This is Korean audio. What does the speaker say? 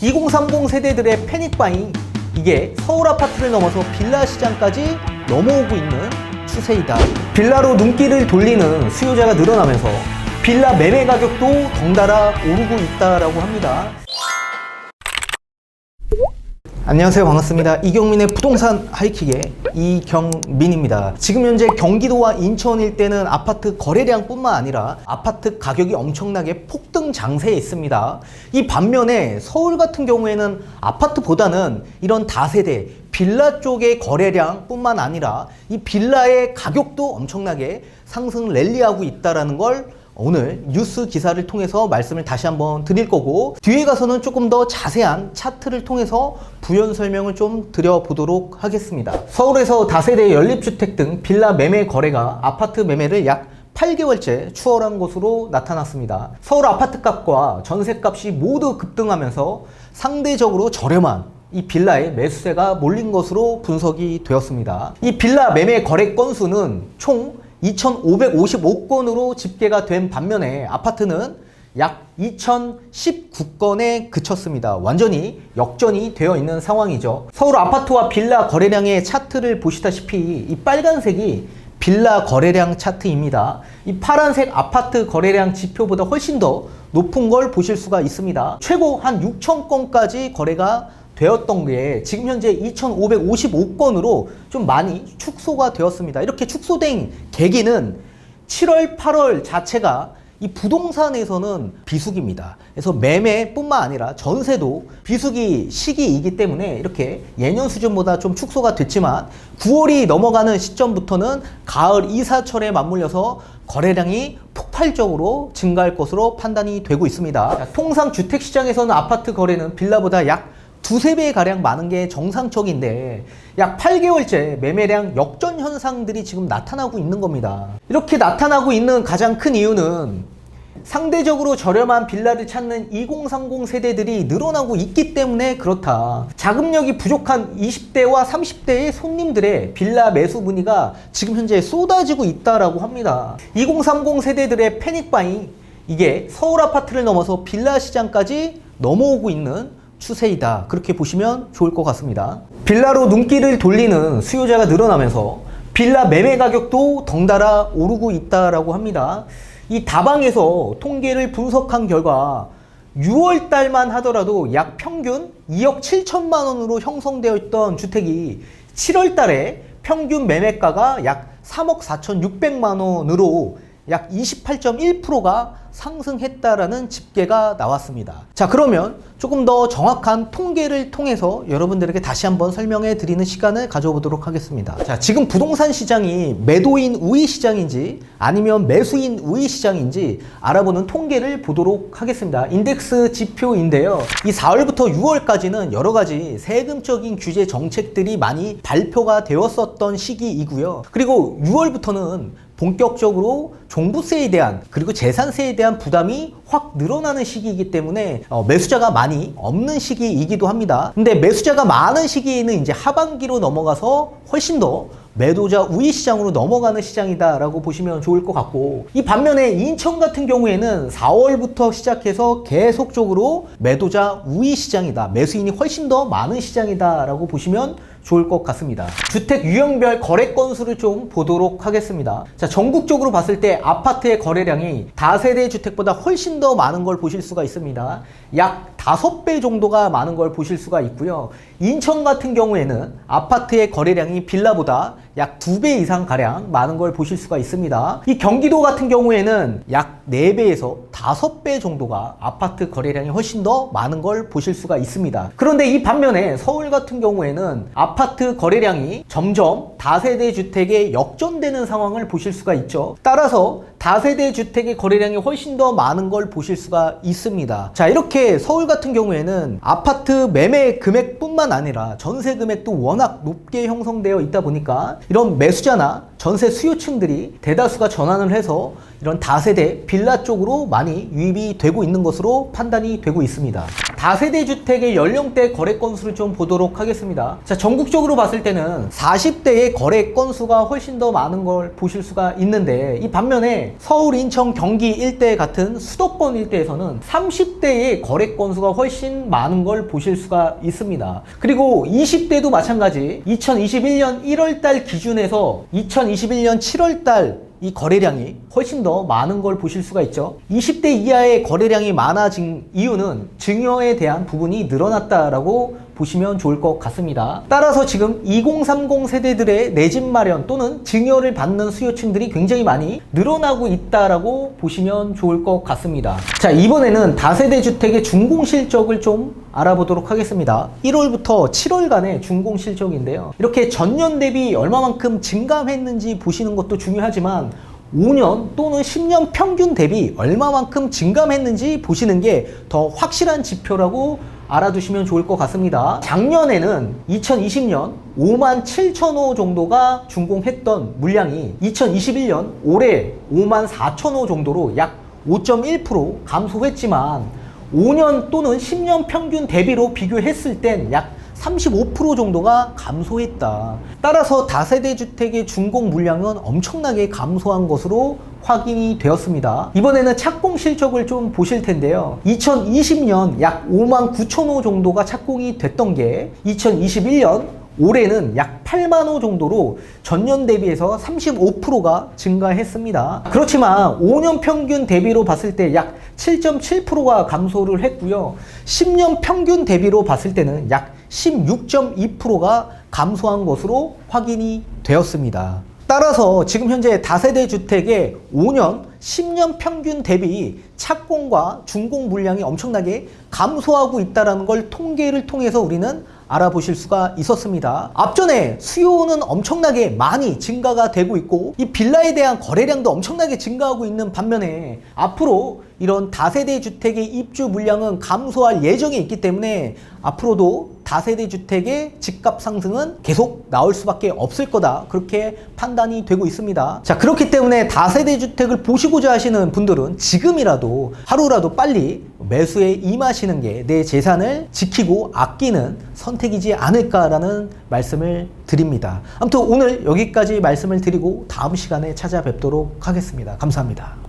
2030 세대들의 패닉바잉, 이게 서울 아파트를 넘어서 빌라 시장까지 넘어오고 있는 추세이다. 빌라로 눈길을 돌리는 수요자가 늘어나면서 빌라 매매 가격도 덩달아 오르고 있다라고 합니다. 안녕하세요, 반갑습니다. 이경민의 부동산 하이킥의 이경민입니다. 지금 현재 경기도와 인천 일대는 아파트 거래량 뿐만 아니라 아파트 가격이 엄청나게 폭등 장세에 있습니다. 이 반면에 서울 같은 경우에는 아파트보다는 이런 다세대 빌라 쪽의 거래량 뿐만 아니라 이 빌라의 가격도 엄청나게 상승 랠리하고 있다는 걸 오늘 뉴스 기사를 통해서 말씀을 다시 한번 드릴 거고, 뒤에 가서는 조금 더 자세한 차트를 통해서 부연 설명을 좀 드려보도록 하겠습니다. 서울에서 다세대 연립주택 등 빌라 매매 거래가 아파트 매매를 약 8개월째 추월한 것으로 나타났습니다. 서울 아파트값과 전세값이 모두 급등하면서 상대적으로 저렴한 이 빌라의 매수세가 몰린 것으로 분석이 되었습니다. 이 빌라 매매 거래 건수는 총 2,555건으로 집계가 된 반면에 아파트는 약 2,019건에 그쳤습니다. 완전히 역전이 되어 있는 상황이죠. 서울 아파트와 빌라 거래량의 차트를 보시다시피 이 빨간색이 빌라 거래량 차트입니다. 이 파란색 아파트 거래량 지표보다 훨씬 더 높은 걸 보실 수가 있습니다. 최고 한 6,000건까지 거래가 되었던 게 지금 현재 2,555건으로 좀 많이 축소가 되었습니다. 이렇게 축소된 계기는 7월, 8월 자체가 이 부동산에서는 비수기입니다. 그래서 매매뿐만 아니라 전세도 비수기 시기이기 때문에 이렇게 예년 수준보다 좀 축소가 됐지만 9월이 넘어가는 시점부터는 가을 이사철에 맞물려서 거래량이 폭발적으로 증가할 것으로 판단이 되고 있습니다. 통상 주택시장에서는 아파트 거래는 빌라보다 약 두세 배 가량 많은 게 정상적인데 약 8개월째 매매량 역전 현상들이 지금 나타나고 있는 겁니다. 이렇게 나타나고 있는 가장 큰 이유는 상대적으로 저렴한 빌라를 찾는 2030 세대들이 늘어나고 있기 때문에 그렇다. 자금력이 부족한 20대와 30대의 손님들의 빌라 매수 문의가 지금 현재 쏟아지고 있다라고 합니다. 2030 세대들의 패닉바잉, 이게 서울 아파트를 넘어서 빌라 시장까지 넘어오고 있는 추세이다. 그렇게 보시면 좋을 것 같습니다. 빌라로 눈길을 돌리는 수요자가 늘어나면서 빌라 매매 가격도 덩달아 오르고 있다라고 합니다. 이 다방에서 통계를 분석한 결과 6월 달만 하더라도 약 평균 2억 7천만 원으로 형성되어 있던 주택이 7월 달에 평균 매매가가 약 3억 4,600만 원으로 약 28.1%가 상승했다라는 집계가 나왔습니다. 자, 그러면 조금 더 정확한 통계를 통해서 여러분들에게 다시 한번 설명해 드리는 시간을 가져보도록 하겠습니다. 자, 지금 부동산 시장이 매도인 우위 시장인지 아니면 매수인 우위 시장인지 알아보는 통계를 보도록 하겠습니다. 인덱스 지표인데요. 이 4월부터 6월까지는 여러 가지 세금적인 규제 정책들이 많이 발표가 되었었던 시기이고요. 그리고 6월부터는 본격적으로 종부세에 대한 그리고 재산세에 대한 부담이 확 늘어나는 시기이기 때문에 매수자가 많이 없는 시기이기도 합니다. 근데 매수자가 많은 시기에는 이제 하반기로 넘어가서 훨씬 더 매도자 우위 시장으로 넘어가는 시장이다라고 보시면 좋을 것 같고, 이 반면에 인천 같은 경우에는 4월부터 시작해서 계속적으로 매도자 우위 시장이다, 매수인이 훨씬 더 많은 시장이다라고 보시면 좋을 것 같습니다. 주택 유형별 거래 건수를 좀 보도록 하겠습니다. 자, 전국적으로 봤을 때 아파트의 거래량이 다세대 주택보다 훨씬 더 많은 걸 보실 수가 있습니다. 약 5배 정도가 많은 걸 보실 수가 있고요. 인천 같은 경우에는 아파트의 거래량이 빌라보다 약 2배 이상 가량 많은 걸 보실 수가 있습니다. 이 경기도 같은 경우에는 약 4배에서 5배 정도가 아파트 거래량이 훨씬 더 많은 걸 보실 수가 있습니다. 그런데 이 반면에 서울 같은 경우에는 아파트 거래량이 점점 다세대 주택에 역전되는 상황을 보실 수가 있죠. 따라서 다세대 주택의 거래량이 훨씬 더 많은 걸 보실 수가 있습니다. 자, 이렇게 서울 같은 경우에는 아파트 매매 금액뿐만 아니라 전세 금액도 워낙 높게 형성되어 있다 보니까 이런 매수자나 전세 수요층들이 대다수가 전환을 해서 이런 다세대 빌라 쪽으로 많이 유입이 되고 있는 것으로 판단이 되고 있습니다. 다세대 주택의 연령대 거래 건수를 좀 보도록 하겠습니다. 자, 전국적으로 봤을 때는 40대의 20대의 거래 건수가 훨씬 더 많은 걸 보실 수가 있는데, 이 반면에 서울, 인천, 경기 일대 같은 수도권 일대에서는 30대의 거래 건수가 훨씬 많은 걸 보실 수가 있습니다. 그리고 20대도 마찬가지, 2021년 1월달 기준에서 2021년 7월달 이 거래량이 훨씬 더 많은 걸 보실 수가 있죠. 20대 이하의 거래량이 많아진 이유는 증여에 대한 부분이 늘어났다라고 보시면 좋을 것 같습니다. 따라서 지금 2030 세대들의 내 집 마련 또는 증여를 받는 수요층들이 굉장히 많이 늘어나고 있다라고 보시면 좋을 것 같습니다. 자, 이번에는 다세대 주택의 준공 실적을 좀 알아보도록 하겠습니다. 1월부터 7월간의 준공 실적인데요. 이렇게 전년 대비 얼마만큼 증감했는지 보시는 것도 중요하지만 5년 또는 10년 평균 대비 얼마만큼 증감했는지 보시는 게 더 확실한 지표라고 알아두시면 좋을 것 같습니다. 작년에는 2020년 5만 7천 호 정도가 준공했던 물량이 2021년 올해 5만 4천 호 정도로 약 5.1% 감소했지만 5년 또는 10년 평균 대비로 비교했을 땐 약 35% 정도가 감소했다. 따라서 다세대 주택의 준공 물량은 엄청나게 감소한 것으로 확인이 되었습니다. 이번에는 착공 실적을 좀 보실 텐데요. 2020년 약 5만 9천 호 정도가 착공이 됐던 게 2021년 올해는 약 8만 호 정도로 전년 대비해서 35%가 증가했습니다. 그렇지만 5년 평균 대비로 봤을 때 약 7.7%가 감소를 했고요. 10년 평균 대비로 봤을 때는 약 16.2%가 감소한 것으로 확인이 되었습니다. 따라서 지금 현재 다세대 주택의 5년, 10년 평균 대비 착공과 준공 물량이 엄청나게 감소하고 있다는 걸 통계를 통해서 우리는 알아보실 수가 있었습니다. 앞전에 수요는 엄청나게 많이 증가가 되고 있고 이 빌라에 대한 거래량도 엄청나게 증가하고 있는 반면에 앞으로 이런 다세대 주택의 입주 물량은 감소할 예정이 있기 때문에 앞으로도 다세대 주택의 집값 상승은 계속 나올 수밖에 없을 거다, 그렇게 판단이 되고 있습니다. 자, 그렇기 때문에 다세대 주택을 보시고자 하시는 분들은 지금이라도 하루라도 빨리 매수에 임하시는 게 내 재산을 지키고 아끼는 선택이지 않을까라는 말씀을 드립니다. 아무튼 오늘 여기까지 말씀을 드리고 다음 시간에 찾아뵙도록 하겠습니다. 감사합니다.